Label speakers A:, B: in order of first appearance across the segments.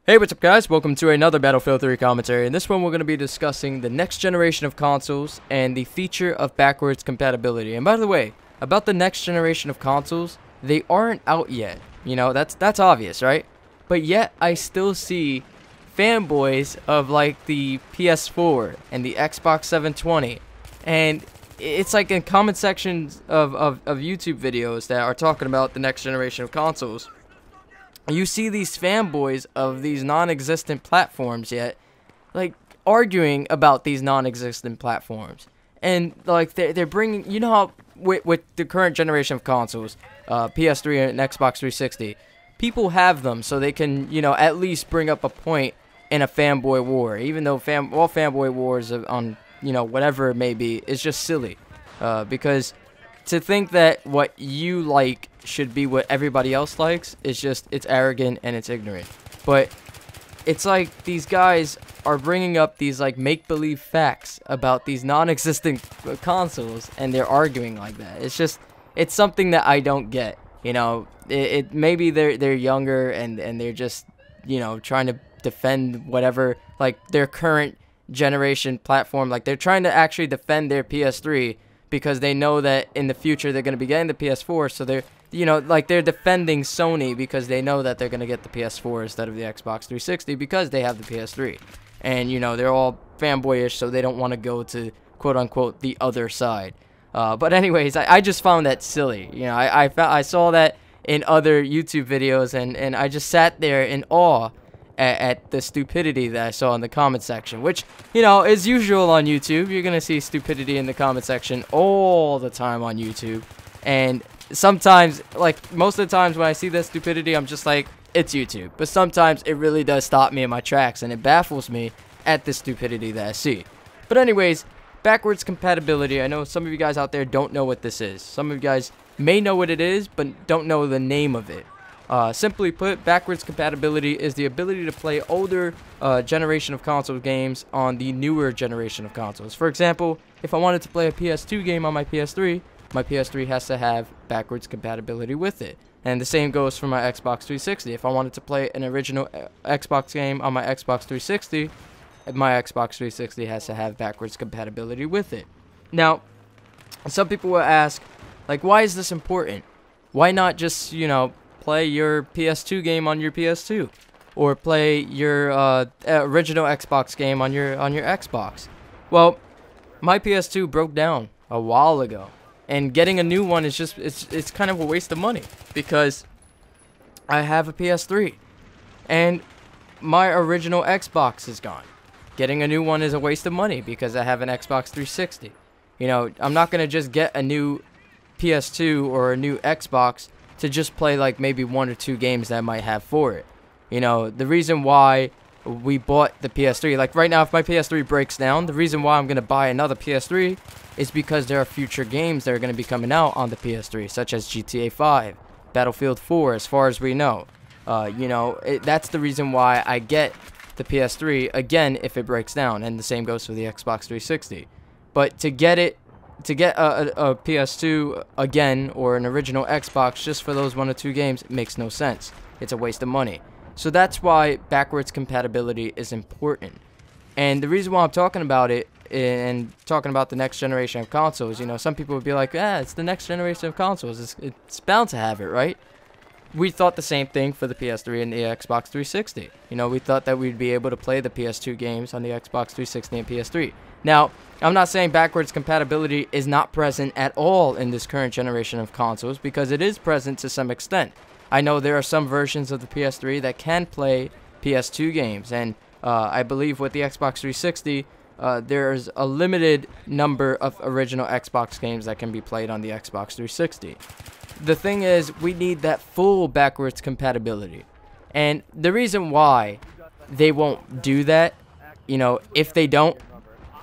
A: Hey, what's up guys? Welcome to another Battlefield 3 commentary. In this one we're going to be discussing the next generation of consoles and the feature of backwards compatibility. And by the way, about the next generation of consoles, they aren't out yet. You know, that's obvious, right? But yet I still see fanboys of like the PS4 and the Xbox 720. And it's like in comment sections of YouTube videos that are talking about the next generation of consoles. You see these fanboys of these non-existent platforms yet, like, arguing about these non-existent platforms. And, like, they're bringing, you know how, with the current generation of consoles, PS3 and Xbox 360, people have them so they can, you know, at least bring up a point in a fanboy war. Even though all fanboy wars on, you know, whatever it may be, is just silly. Because to think that what you like should be what everybody else likes is just, it's arrogant and it's ignorant. But it's like these guys are bringing up these like make-believe facts about these non-existent consoles and they're arguing like that. It's just, it's something that I don't get. You know, maybe they're younger and they're just, you know, trying to defend whatever, like, their current generation platform. Like, they're trying to actually defend their PS3 because they know that in the future they're going to be getting the PS4, so they're, you know, like, they're defending Sony because they know that they're going to get the PS4 instead of the Xbox 360 because they have the PS3. And, you know, they're all fanboyish, so they don't want to go to, quote-unquote, the other side. But anyways, I just found that silly. You know, I saw that in other YouTube videos, and I just sat there in awe at the stupidity that I saw in the comment section, which, you know, is usual on YouTube. You're gonna see stupidity in the comment section all the time on YouTube, and sometimes, like, most of the times when I see that stupidity, I'm just like, it's YouTube. But sometimes it really does stop me in my tracks, and it baffles me at the stupidity that I see. But anyways, backwards compatibility, I know some of you guys out there don't know what this is. Some of you guys may know what it is, but don't know the name of it. Simply put, backwards compatibility is the ability to play older generation of console games on the newer generation of consoles. For example, if I wanted to play a PS2 game on my PS3 has to have backwards compatibility with it. And the same goes for my Xbox 360. If I wanted to play an original Xbox game on my Xbox 360, my Xbox 360 has to have backwards compatibility with it. Now, some people will ask, like, why is this important? Why not just, you know, play your PS2 game on your PS2, or play your original Xbox game on your Xbox? Well, my PS2 broke down a while ago, and getting a new one is just, it's kind of a waste of money because I have a PS3 and my original Xbox is gone. Getting a new one is a waste of money because I have an Xbox 360. You know, I'm not gonna just get a new PS2 or a new Xbox to just play like maybe 1 or 2 games that I might have for it. You know, the reason why we bought the PS3, like right now if my PS3 breaks down, the reason why I'm going to buy another PS3 is because there are future games that are going to be coming out on the PS3, such as GTA 5, Battlefield 4, as far as we know. You know, that's the reason why I get the PS3, again, if it breaks down, and the same goes for the Xbox 360. But to get a PS2 again, or an original Xbox just for those 1 or 2 games, it makes no sense. It's a waste of money. So that's why backwards compatibility is important. And the reason why I'm talking about it and talking about the next generation of consoles, you know, some people would be like, it's the next generation of consoles. It's bound to have it, right? We thought the same thing for the PS3 and the Xbox 360. You know, we thought that we'd be able to play the PS2 games on the Xbox 360 and PS3. Now, I'm not saying backwards compatibility is not present at all in this current generation of consoles, because it is present to some extent. I know there are some versions of the PS3 that can play PS2 games, and I believe with the Xbox 360, there's a limited number of original Xbox games that can be played on the Xbox 360. The thing is, we need that full backwards compatibility. And the reason why they won't do that, you know, if they don't,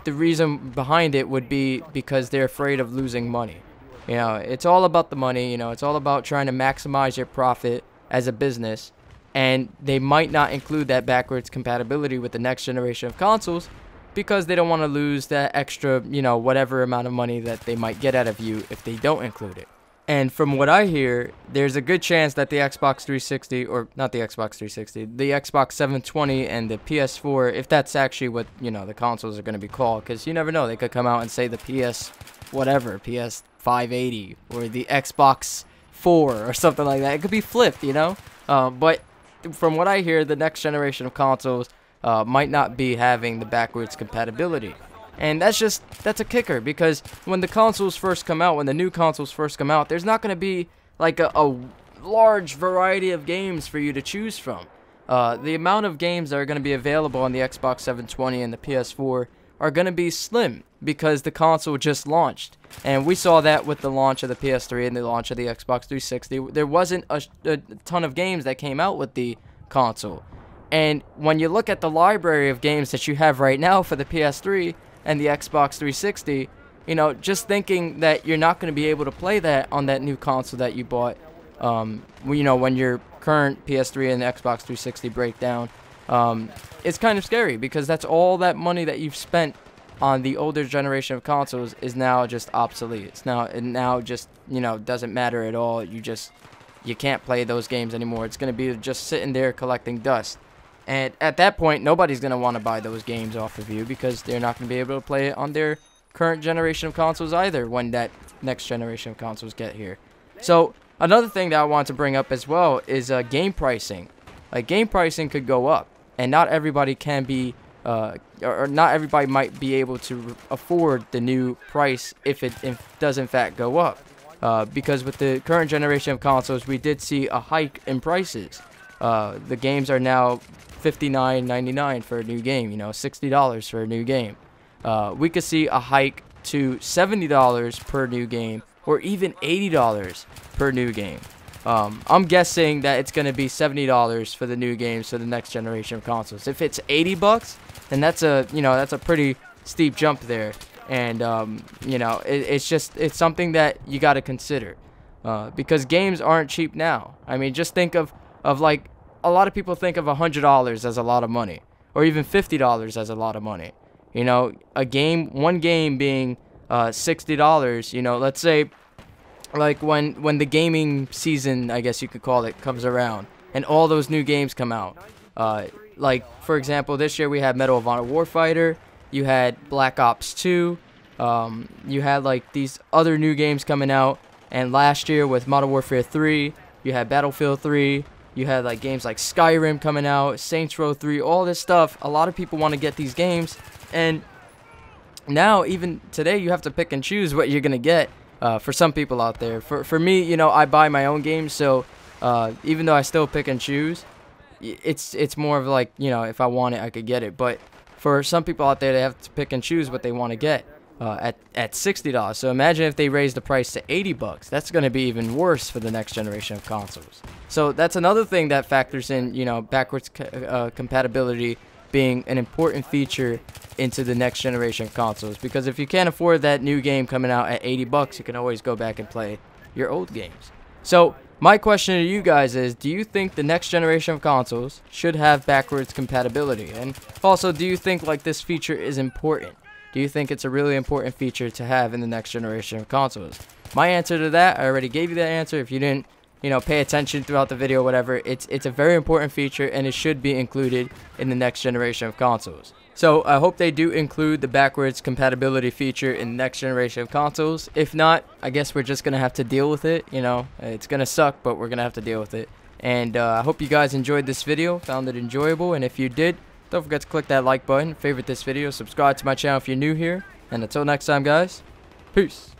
A: the reason behind it would be because they're afraid of losing money. You know, it's all about the money. You know, it's all about trying to maximize your profit as a business, and they might not include that backwards compatibility with the next generation of consoles because they don't want to lose that extra, you know, whatever amount of money that they might get out of you if they don't include it. And from what I hear, there's a good chance that the Xbox 360, or not the Xbox 360, the Xbox 720 and the PS4, if that's actually what, the consoles are going to be called, because you never know, they could come out and say the PS whatever, PS 580, or the Xbox 4, or something like that. It could be flipped, but from what I hear, the next generation of consoles might not be having the backwards compatibility. And that's a kicker, because when the consoles first come out, when the new consoles first come out, there's not going to be like a large variety of games for you to choose from. The amount of games that are going to be available on the Xbox 720 and the PS4 are going to be slim, because the console just launched. And we saw that with the launch of the PS3 and the launch of the Xbox 360. There wasn't a ton of games that came out with the console. And when you look at the library of games that you have right now for the PS3 and the Xbox 360, just thinking that you're not going to be able to play that on that new console that you bought, when your current PS3 and the Xbox 360 break down, it's kind of scary, because that's all that money that you've spent on the older generation of consoles is now just obsolete. It now just, doesn't matter at all. You can't play those games anymore. It's going to be just sitting there collecting dust. And at that point, nobody's going to want to buy those games off of you, because they're not going to be able to play it on their current generation of consoles either when that next generation of consoles get here. So another thing that I want to bring up as well is game pricing. Like, game pricing could go up, and not everybody can be, or not everybody might be able to afford the new price if it does in fact go up. Because with the current generation of consoles, we did see a hike in prices. The games are now $59.99 for a new game, $60 for a new game. We could see a hike to $70 per new game, or even $80 per new game. I'm guessing that it's going to be $70 for the new games for the next generation of consoles. If it's $80, then that's a pretty steep jump there. And it's something that you got to consider, because games aren't cheap now. I mean, just think of like, a lot of people think of $100 as a lot of money, or even $50 as a lot of money. One game being $60. Let's say, like, when the gaming season, I guess you could call it, comes around, and all those new games come out. Like, for example, this year we had Medal of Honor Warfighter. You had Black Ops 2. You had like these other new games coming out, and last year with Modern Warfare 3, you had Battlefield 3. You had like games like Skyrim coming out, Saints Row 3, all this stuff. A lot of people want to get these games, and now even today you have to pick and choose what you're gonna get. For some people out there, for me, I buy my own games, so even though I still pick and choose, it's more of like, if I want it, I could get it. But for some people out there, they have to pick and choose what they want to get at $60. So imagine if they raise the price to $80. That's going to be even worse for the next generation of consoles. So that's another thing that factors in, backwards compatibility being an important feature into the next generation of consoles. Because if you can't afford that new game coming out at $80, you can always go back and play your old games. So my question to you guys is, do you think the next generation of consoles should have backwards compatibility? And also, do you think like this feature is important? Do you think it's a really important feature to have in the next generation of consoles? My answer to that, I already gave you that answer. If you didn't, pay attention throughout the video or whatever, it's a very important feature, and it should be included in the next generation of consoles. So I hope they do include the backwards compatibility feature in the next generation of consoles. If not, I guess we're just going to have to deal with it. It's going to suck, but we're going to have to deal with it. And I hope you guys enjoyed this video, found it enjoyable. And if you did, don't forget to click that like button, favorite this video, subscribe to my channel if you're new here. And until next time, guys, peace.